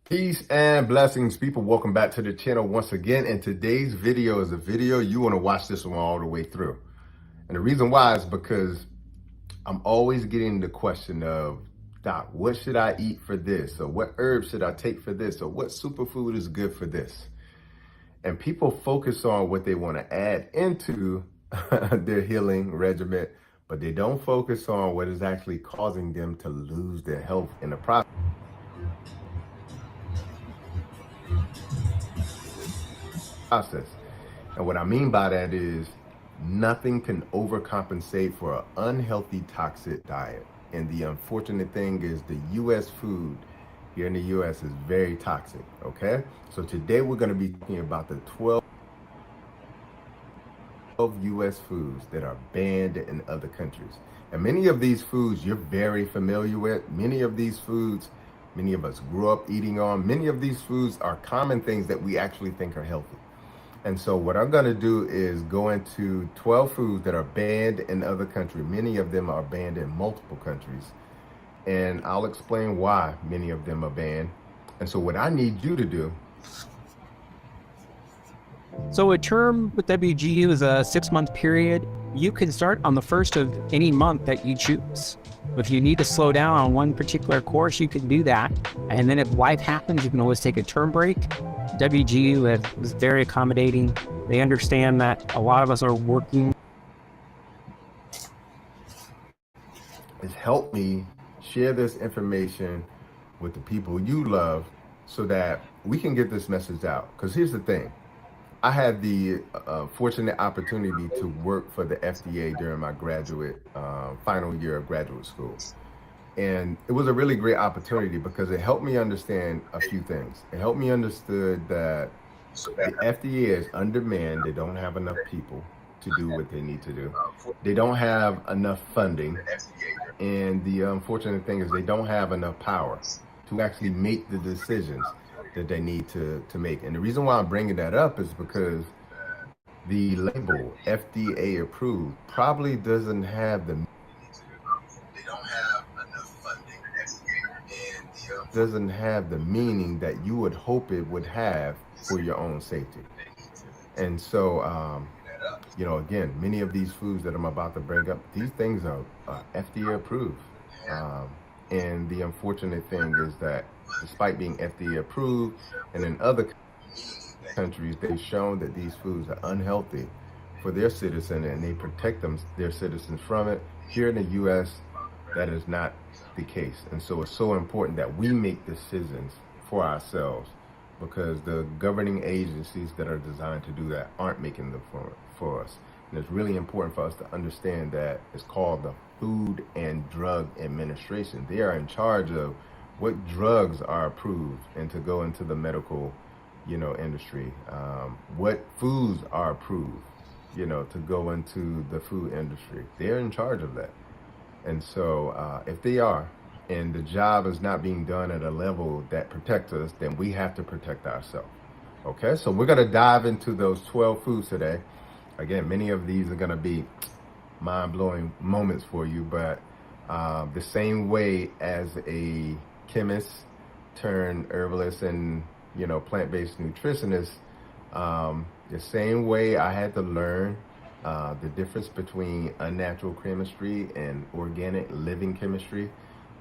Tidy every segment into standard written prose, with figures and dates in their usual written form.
Peace and blessings, people. Welcome back to the channel once again. And today's video is a video you want to watch this one all the way through. And the reason why is because I'm always getting the question of, Doc, what should I eat for this? Or what herbs should I take for this? Or what superfood is good for this? And people focus on what they want to add into their healing regimen, but they don't focus on what is actually causing them to lose their health in the process. And what I mean by that is nothing can overcompensate for an unhealthy, toxic diet. And the unfortunate thing is the U.S. food here in the U.S. is very toxic, okay? So today we're going to be talking about the 12 U.S. foods that are banned in other countries. And many of these foods you're very familiar with. Many of these foods, many of us grew up eating on. Many of these foods are common things that we actually think are healthy. And so what I'm going to do is go into 12 foods that are banned in other countries. Many of them are banned in multiple countries. And I'll explain why many of them are banned. And so what I need you to do. So a term with WGU is a 6-month period. You can start on the first of any month that you choose. If you need to slow down on one particular course, you can do that. And then if life happens, you can always take a term break. WGU is very accommodating. They understand that a lot of us are working. It's helped me share this information with the people you love so that we can get this message out. Because here's the thing. I had the fortunate opportunity to work for the FDA during my final year of graduate school. And it was a really great opportunity because it helped me understand a few things. It helped me understand that the FDA is undermanned. They don't have enough people to do what they need to do. They don't have enough funding. And the unfortunate thing is they don't have enough power to actually make the decisions that they need to make. And the reason why I'm bringing that up is because the label FDA approved probably doesn't have the doesn't have the meaning that you would hope it would have for your own safety. And so, again, many of these foods that I'm about to bring up, these things are FDA approved. And the unfortunate thing is that despite being FDA approved, and in other countries, they've shown that these foods are unhealthy for their citizens and they protect their citizens from it. Here in the U.S., that is not the case. And so it's so important that we make decisions for ourselves because the governing agencies that are designed to do that aren't making them for us. And it's really important for us to understand that it's called the Food and Drug Administration. They are in charge of what drugs are approved and to go into the medical, industry. What foods are approved, to go into the food industry. They're in charge of that. And so if they are, and the job is not being done at a level that protects us, then we have to protect ourselves. Okay, so we're going to dive into those 12 foods today. Again, many of these are going to be mind-blowing moments for you, but the same way as a chemist turned herbalist and, plant-based nutritionist, the same way I had to learn the difference between unnatural chemistry and organic living chemistry.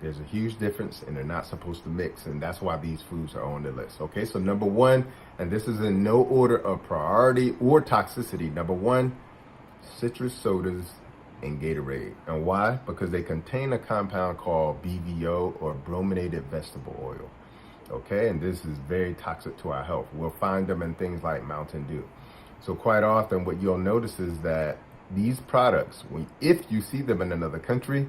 There's a huge difference and they're not supposed to mix, and that's why these foods are on the list. Okay, so number one, and this is in no order of priority or toxicity. Number one, citrus sodas and Gatorade. And why? Because they contain a compound called BVO, or brominated vegetable oil. Okay, and this is very toxic to our health. We'll find them in things like Mountain Dew. So quite often what you'll notice is that these products, if you see them in another country,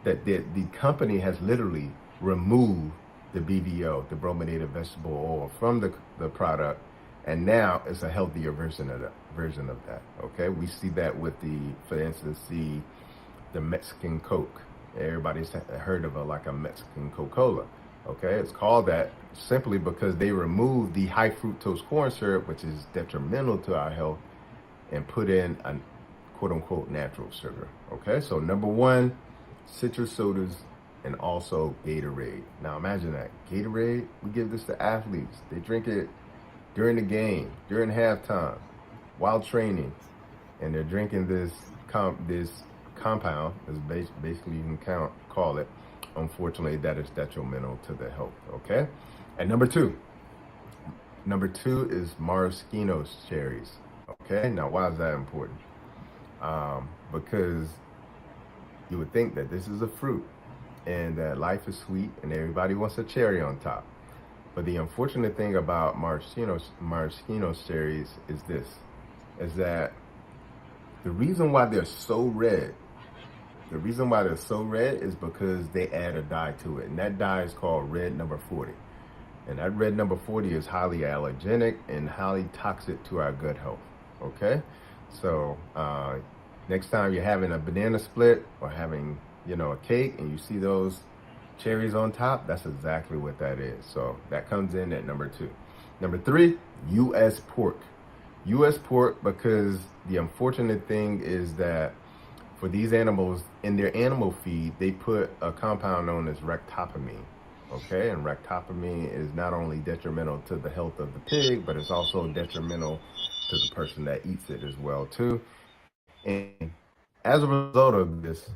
that the company has literally removed the BVO, the brominated vegetable oil, from the product, and now it's a healthier version of that. Okay, we see that with for instance, the Mexican Coke. Everybody's heard of a Mexican Coca-Cola. Okay, it's called that simply because they removed the high fructose corn syrup, which is detrimental to our health, and put in a quote unquote natural sugar. Okay, so number one, citrus sodas and also Gatorade. Now imagine that. Gatorade, we give this to athletes. They drink it during the game, during halftime, while training, and they're drinking this compound, as basically you can call it. Unfortunately, that is detrimental to the health. Okay, and number two is maraschino cherries. Okay, now why is that important? Because you would think that this is a fruit and that life is sweet and everybody wants a cherry on top. But the unfortunate thing about maraschino cherries is that the reason why they're so red, is because they add a dye to it. And that dye is called red number 40. And that red number 40 is highly allergenic and highly toxic to our gut health. Okay? So next time you're having a banana split or having, a cake and you see those cherries on top, that's exactly what that is. So that comes in at number 2. Number 3, U.S. pork. U.S. pork, because the unfortunate thing is that for these animals, in their animal feed, they put a compound known as ractopamine. Okay, and ractopamine is not only detrimental to the health of the pig, but it's also detrimental to the person that eats it as well too. And as a result of this,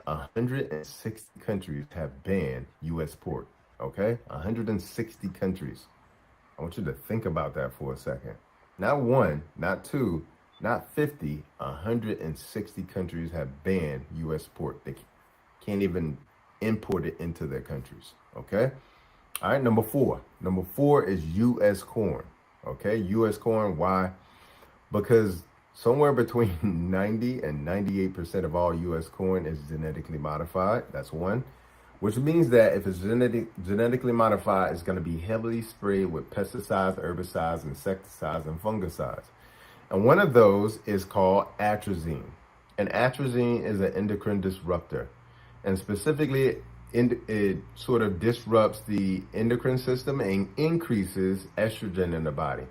160 countries have banned U.S. pork. Okay, 160 countries. I want you to think about that for a second. Not one, not two, not 50, 160 countries have banned U.S. pork. They can't even import it into their countries. Okay. All right. Number 4. Number 4 is U.S. corn. Okay. U.S. corn. Why? Because somewhere between 90 and 98% of all U.S. corn is genetically modified. That's one. Which means that if it's genetically modified, it's going to be heavily sprayed with pesticides, herbicides, insecticides, and fungicides. And one of those is called atrazine. And atrazine is an endocrine disruptor. And specifically, it sort of disrupts the endocrine system and increases estrogen in the body,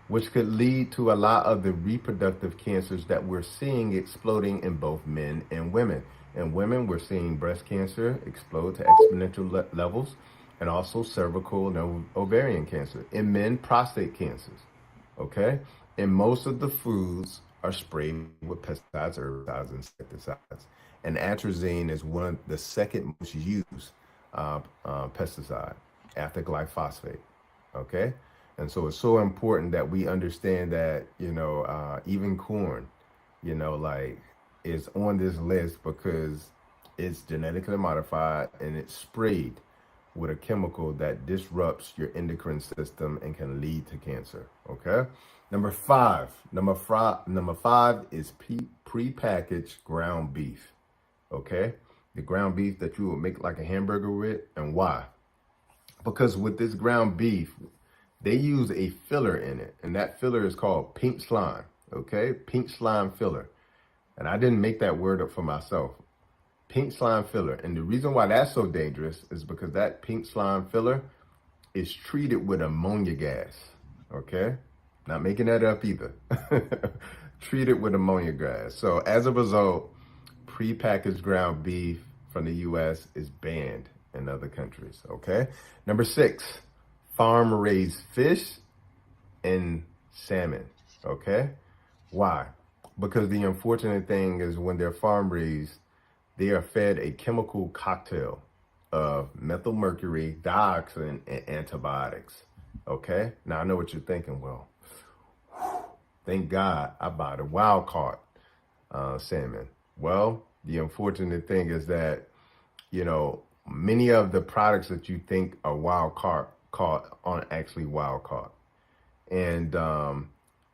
which could lead to a lot of the reproductive cancers that we're seeing exploding in both men and women. In women, we're seeing breast cancer explode to exponential levels, and also cervical and ovarian cancer. In men, prostate cancers. Okay? And most of the foods are sprayed with pesticides, herbicides, and insecticides. And atrazine is the second most used pesticide after glyphosate. Okay? And so it's so important that we understand that, even corn, is on this list because it's genetically modified and it's sprayed with a chemical that disrupts your endocrine system and can lead to cancer. Okay. Number five is prepackaged ground beef. Okay. The ground beef that you would make like a hamburger with. And why? Because with this ground beef, they use a filler in it, and that filler is called pink slime. Okay. Pink slime filler. And I didn't make that word up for myself. Pink slime filler. And the reason why that's so dangerous is because that pink slime filler is treated with ammonia gas. Okay? Not making that up either. Treated with ammonia gas. So as a result, prepackaged ground beef from the U.S. is banned in other countries. Okay? Number 6, farm-raised fish and salmon. Okay? Why? Because the unfortunate thing is when they're farm raised, they are fed a chemical cocktail of methyl mercury, dioxin, and antibiotics. Okay? Now I know what you're thinking. Well, thank God I bought a wild caught salmon. Well, the unfortunate thing is that, many of the products that you think are wild caught aren't actually wild caught. And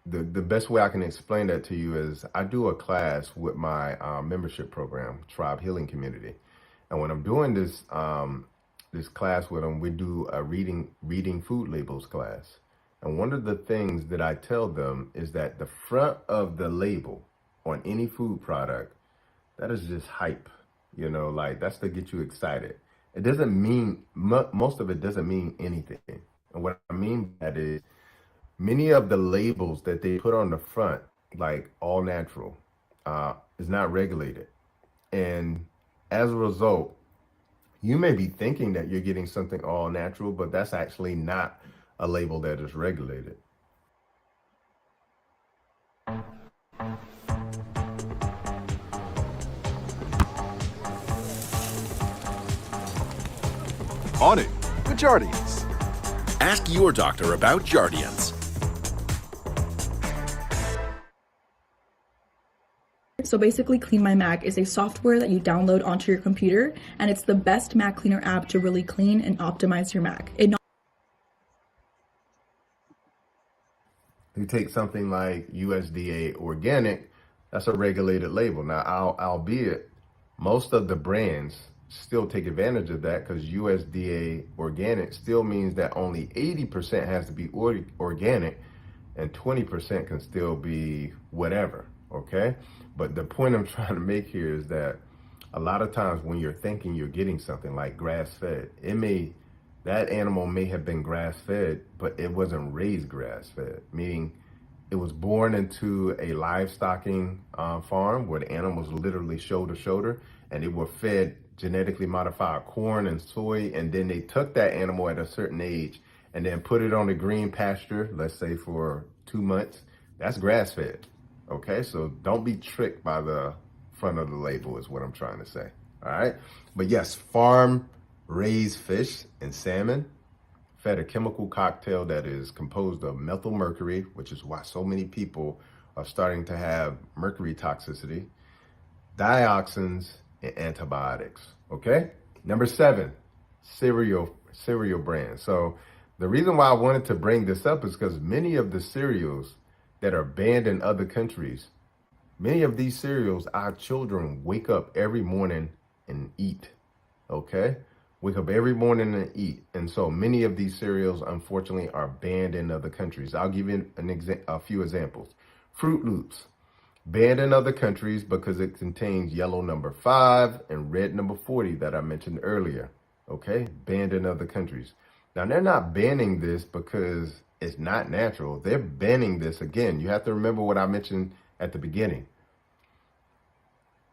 the best way I can explain that to you is I do a class with my membership program, Tribe Healing Community. And when I'm doing this class with them, we do a reading food labels class. And one of the things that I tell them is that the front of the label on any food product, that is just hype, that's to get you excited. It doesn't mean, most of it doesn't mean anything. And what I mean by that is, many of the labels that they put on the front, like all natural, is not regulated. And as a result, You may be thinking that you're getting something all natural, but that's actually not a label that is regulated. On it with Jardiance. Ask your doctor about Jardiance. So basically, Clean My Mac is a software that you download onto your computer, and it's the best Mac cleaner app to really clean and optimize your Mac. You take something like USDA organic, that's a regulated label. Now, albeit most of the brands still take advantage of that, because USDA organic still means that only 80% has to be organic and 20% can still be whatever, okay? But the point I'm trying to make here is that a lot of times when you're thinking you're getting something like grass-fed, that animal may have been grass-fed, but it wasn't raised grass-fed, meaning it was born into a livestocking farm where the animals literally shoulder to shoulder, and they were fed genetically modified corn and soy, and then they took that animal at a certain age and then put it on a green pasture, let's say for 2 months. That's grass-fed. Okay, so don't be tricked by the front of the label is what I'm trying to say. All right, but yes, farm raised fish and salmon fed a chemical cocktail that is composed of methyl mercury, which is why so many people are starting to have mercury toxicity, dioxins, and antibiotics. Okay, number 7, cereal brands. So the reason why I wanted to bring this up is because many of the cereals that are banned in other countries, many of these cereals, our children wake up every morning and eat, okay? Wake up every morning and eat. And so many of these cereals, unfortunately, are banned in other countries. I'll give you a few examples. Fruit Loops, banned in other countries because it contains yellow number 5 and red number 40 that I mentioned earlier, okay? Banned in other countries. Now, they're not banning this because it's not natural. They're banning this. Again, you have to remember what I mentioned at the beginning.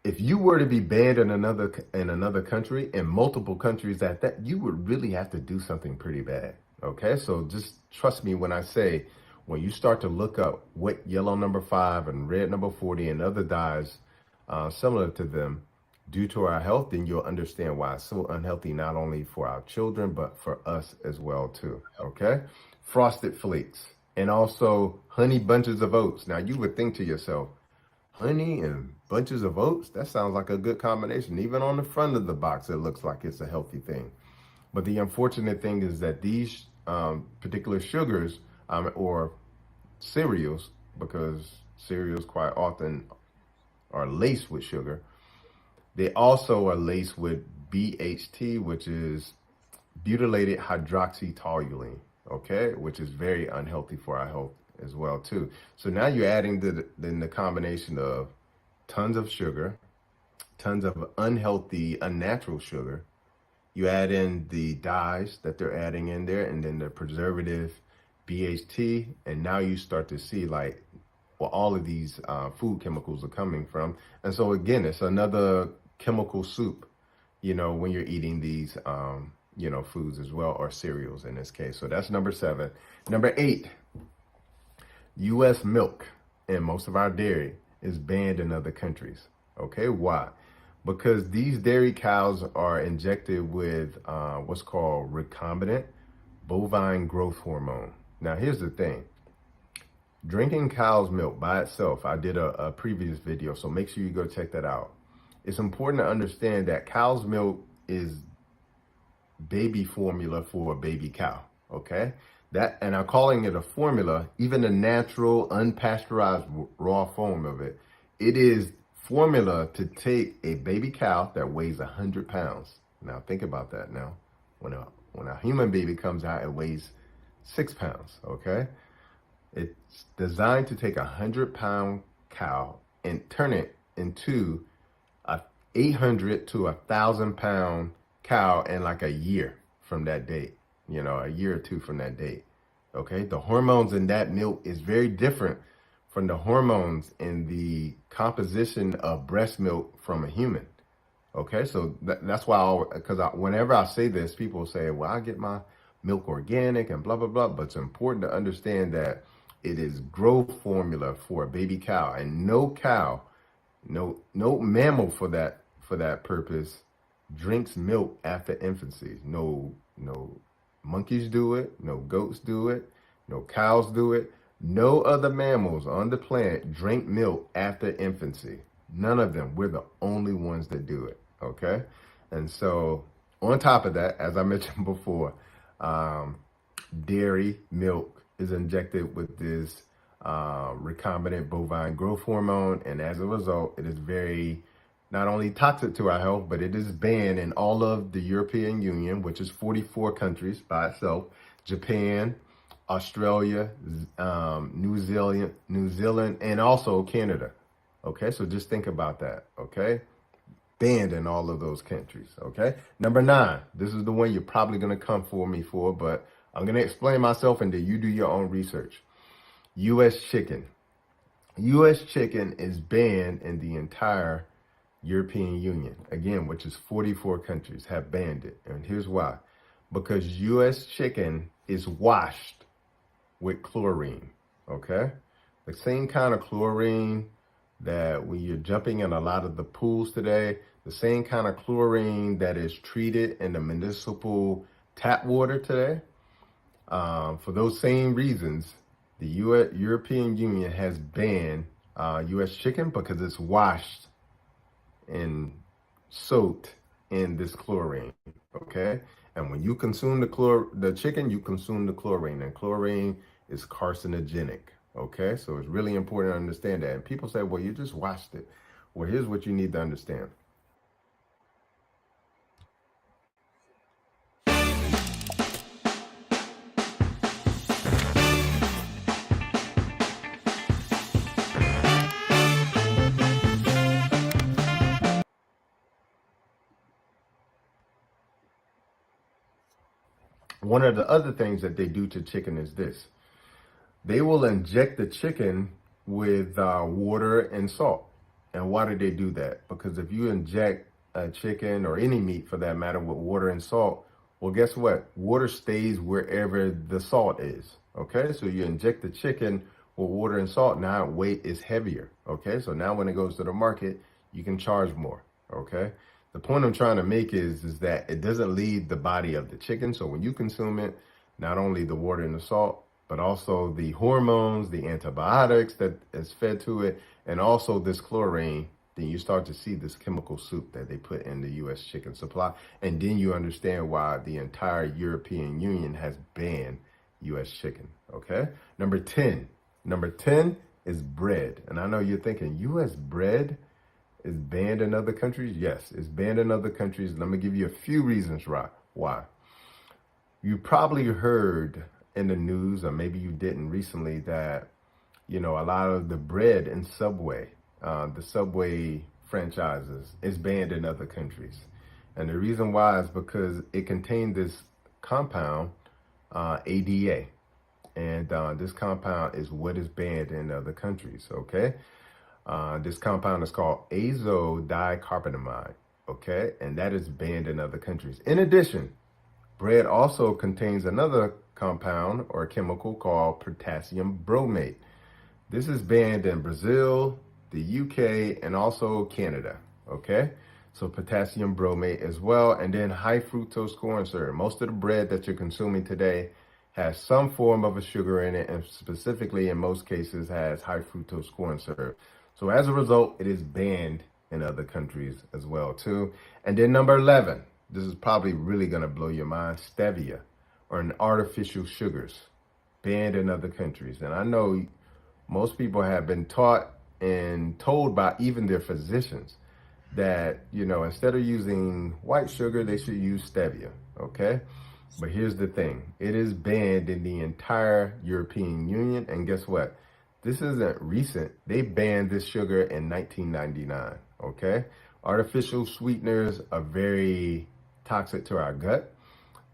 If you were to be banned in another country, in multiple countries at that, you would really have to do something pretty bad. Okay, so just trust me when I say, when you start to look up what yellow number 5 and red number 40 and other dyes similar to them due to our health, then you'll understand why it's so unhealthy, not only for our children, but for us as well too, okay? Frosted Flakes, and also honey bunches of oats. Now you would think to yourself, honey and bunches of oats, that sounds like a good combination. Even on the front of the box, it looks like it's a healthy thing. But the unfortunate thing is that these particular sugars or cereals, because cereals quite often are laced with sugar, they also are laced with BHT, which is butylated hydroxytoluene, okay, which is very unhealthy for our health as well too. So now you're adding the combination of tons of sugar, tons of unhealthy, unnatural sugar. You add in the dyes that they're adding in there, and then the preservative BHT, and now you start to see like where all of these food chemicals are coming from. And so again, it's another chemical soup, you know, when you're eating these you know, foods as well, or cereals in this case. So that's number 7. Number 8, U.S. milk and most of our dairy is banned in other countries. Okay, why? Because these dairy cows are injected with what's called recombinant bovine growth hormone. Now, here's the thing. Drinking cow's milk by itself, I did a previous video, so make sure you go check that out. It's important to understand that cow's milk is baby formula for a baby cow, okay? That, and I'm calling it a formula, even the natural, unpasteurized raw form of it. It is formula to take a baby cow that weighs 100 pounds. Now think about that now. When a human baby comes out, it weighs 6 pounds, okay? It's designed to take 100-pound cow and turn it into a 800 to 1,000-pound cow in like a year from that date, you know, a year or two from that date. Okay, the hormones in that milk is very different from the hormones in the composition of breast milk from a human. Okay, so that's why, whenever I say this, people say, well, I get my milk organic and blah, blah, blah. But it's important to understand that it is growth formula for a baby cow, and no cow, no mammal for that purpose drinks milk after infancy. No monkeys do it, no goats do it, no cows do it. No other mammals on the planet drink milk after infancy. None of them. We're the only ones that do it. Okay. And so on top of that, as I mentioned before, dairy milk is injected with this recombinant bovine growth hormone. And as a result, it is very not only toxic to our health, but it is banned in all of the European Union, which is 44 countries by itself, Japan, Australia, New Zealand, and also Canada. Okay, so just think about that. Okay, banned in all of those countries. Okay, number 9. This is the one you're probably going to come for me for, but I'm going to explain myself and then you do your own research. U.S. chicken. U.S. chicken is banned in the entire European Union, again, which is 44 countries have banned it. And here's why. Because U.S. chicken is washed with chlorine, okay? The same kind of chlorine that when you're jumping in a lot of the pools today, the same kind of chlorine that is treated in the municipal tap water today. For those same reasons, the European Union has banned U.S. chicken because it's washed and soaked in this chlorine, okay? And when you consume the chicken, you consume the chlorine, and chlorine is carcinogenic, okay? So it's really important to understand that. And people say, well, you just washed it. Well, here's what you need to understand. One of the other things that they do to chicken is this. They will inject the chicken with water and salt. And why do they do that? Because if you inject a chicken or any meat for that matter with water and salt, well, guess what? Water stays wherever the salt is. Okay, so you inject the chicken with water and salt. Now weight is heavier. Okay, so now when it goes to the market, you can charge more. Okay. The point I'm trying to make is that it doesn't leave the body of the chicken. So when you consume it, not only the water and the salt, but also the hormones, the antibiotics that is fed to it, and also this chlorine, then you start to see this chemical soup that they put in the U.S. chicken supply. And then you understand why the entire European Union has banned U.S. chicken. Okay. Number 10 is bread. And I know you're thinking U.S. bread is banned in other countries. Yes, it's banned in other countries. Let me give you a few reasons why. You probably heard in the news, or maybe you didn't recently, that, you know, a lot of the bread in Subway, the Subway franchises, is banned in other countries. And the reason why is because it contained this compound, ADA. And this compound is what is banned in other countries, okay? This compound is called azodicarbonamide, okay? And that is banned in other countries. In addition, bread also contains another compound or chemical called potassium bromate. This is banned in Brazil, the UK, and also Canada, okay? So potassium bromate as well. And then high fructose corn syrup. Most of the bread that you're consuming today has some form of a sugar in it, and specifically in most cases has high fructose corn syrup. So as a result, it is banned in other countries as well too. And then number 11, this is probably really going to blow your mind, stevia, or an artificial sugars, banned in other countries. And I know most people have been taught and told by even their physicians that, you know, instead of using white sugar, they should use stevia, okay? But here's the thing. It is banned in the entire European Union. And guess what? This isn't recent. They banned this sugar in 1999, okay? Artificial sweeteners are very toxic to our gut.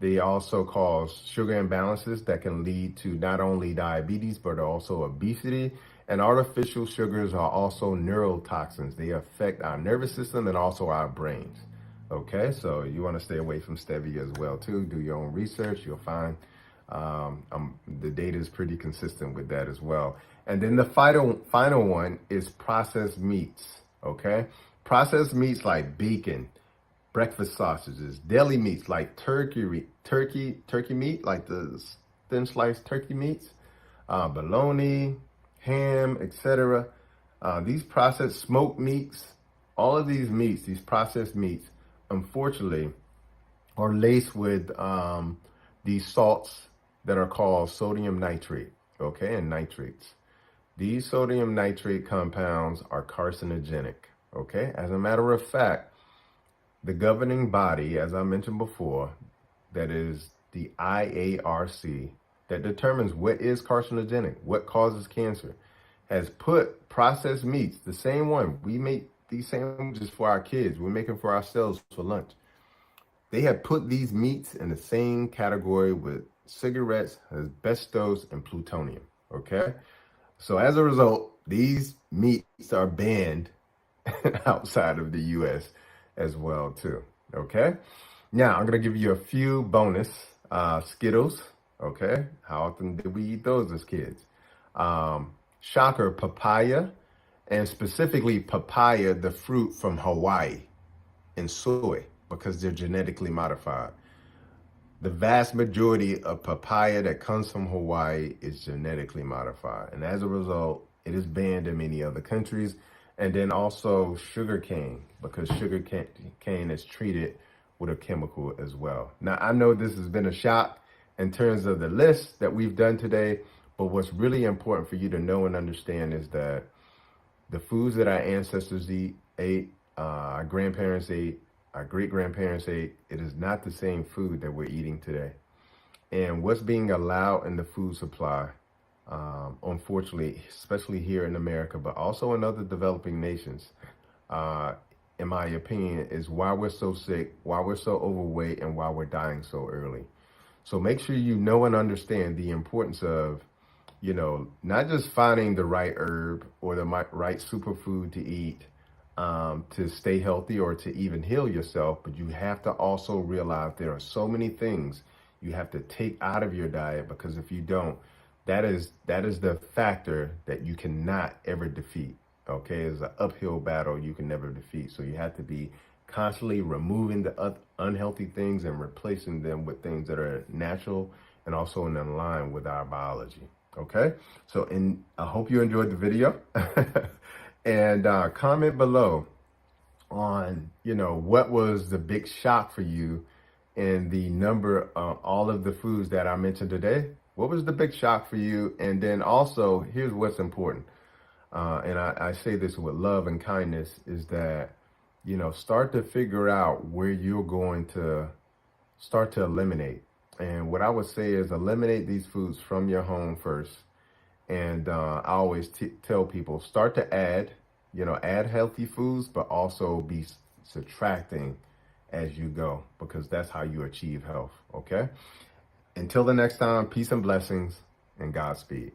They also cause sugar imbalances that can lead to not only diabetes, but also obesity. And artificial sugars are also neurotoxins. They affect our nervous system and also our brains. Okay, so you want to stay away from stevia as well too. Do your own research. You'll find the data is pretty consistent with that as well. And then the final one is processed meats. Okay, processed meats like bacon, breakfast sausages, deli meats like turkey meat, like the thin sliced turkey meats, bologna, ham, etc. These processed smoked meats, all of these meats, these processed meats, unfortunately, are laced with these salts that are called sodium nitrate, okay, and nitrates. These sodium nitrate compounds are carcinogenic, okay? As a matter of fact, the governing body, as I mentioned before, that is the IARC, that determines what is carcinogenic, what causes cancer, has put processed meats, the same one. We make these sandwiches for our kids. We make them for ourselves for lunch. They have put these meats in the same category with cigarettes, asbestos, and plutonium, okay? So as a result, these meats are banned outside of the U.S. as well too, okay? Now, I'm going to give you a few bonus Skittles, okay? How often did we eat those as kids? Shocker, papaya, and specifically papaya, the fruit from Hawaii, and soy, because they're genetically modified. The vast majority of papaya that comes from Hawaii is genetically modified. And as a result, it is banned in many other countries. And then also sugar cane, because sugar cane is treated with a chemical as well. Now, I know this has been a shock in terms of the list that we've done today, but what's really important for you to know and understand is that the foods that our ancestors ate, our grandparents ate, our great-grandparents ate, it is not the same food that we're eating today. And what's being allowed in the food supply, unfortunately, especially here in America, but also in other developing nations, in my opinion, is why we're so sick, why we're so overweight, and why we're dying so early. So make sure you know and understand the importance of, you know, not just finding the right herb or the right superfood to eat to stay healthy or to even heal yourself, but you have to also realize there are so many things you have to take out of your diet, because if you don't, that is the factor that you cannot ever defeat. Okay, it's an uphill battle you can never defeat. So you have to be constantly removing the unhealthy things and replacing them with things that are natural and also in line with our biology. Okay, so I hope you enjoyed the video. And comment below on, you know, what was the big shock for you in the number of all of the foods that I mentioned today. What was the big shock for you? And then also, here's what's important. And I say this with love and kindness, is that, you know, start to figure out where you're going to start to eliminate. And what I would say is eliminate these foods from your home first. And I always tell people, start to add healthy foods, but also be subtracting as you go, because that's how you achieve health, okay? Until the next time, peace and blessings and Godspeed.